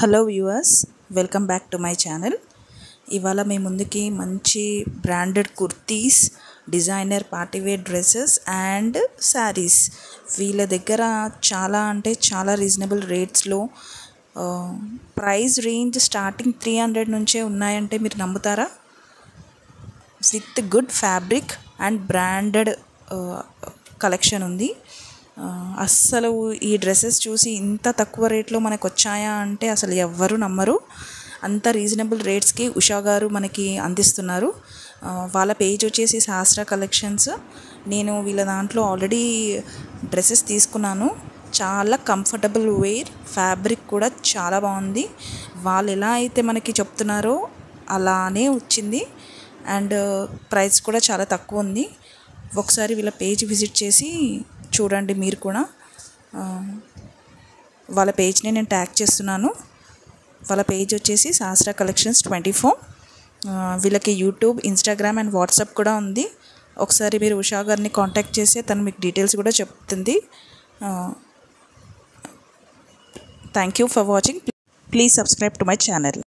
Hello viewers, welcome back to my channel. ఇవాళ మీ ముందుకి మంచి branded kurtis, designer party wear dresses and saris వీళ్ళ దగ్గర చాలా అంటే చాలా రీజనబుల్ రేట్స్లో ప్రైస్ రేంజ్ స్టార్టింగ్ 300 నుంచే ఉన్నాయంటే మీరు నమ్ముతారా? With good fabric and branded collection ఉంది. అస్సలు ఈ డ్రెస్సెస్ చూసి ఇంత తక్కువ రేట్లో మనకు వచ్చాయా అంటే అసలు ఎవ్వరు నమ్మరు. అంత రీజనబుల్ రేట్స్కి ఉషా గారు మనకి అందిస్తున్నారు. వాళ్ళ పేజ్ వచ్చేసి శాస్త్ర కలెక్షన్స్. నేను వీళ్ళ దాంట్లో ఆల్రెడీ డ్రెస్సెస్ తీసుకున్నాను. చాలా కంఫర్టబుల్ వేర్, ఫ్యాబ్రిక్ కూడా చాలా బాగుంది. వాళ్ళు ఎలా అయితే మనకి చెప్తున్నారో అలానే వచ్చింది అండ్ ప్రైస్ కూడా చాలా తక్కువ ఉంది. ఒకసారి వీళ్ళ పేజ్ విజిట్ చేసి చూడండి మీరు కూడా. వాళ్ళ పేజ్ని నేను ట్యాగ్ చేస్తున్నాను. వాళ్ళ పేజ్ వచ్చేసి శాస్త్ర కలెక్షన్స్ 24. వీళ్ళకి యూట్యూబ్, ఇన్స్టాగ్రామ్ అండ్ వాట్సాప్ కూడా ఉంది. ఒకసారి మీరు ఉషా గారిని కాంటాక్ట్ చేస్తే తను మీకు డీటెయిల్స్ కూడా చెప్తుంది. Thank you for watching. Please subscribe to my channel.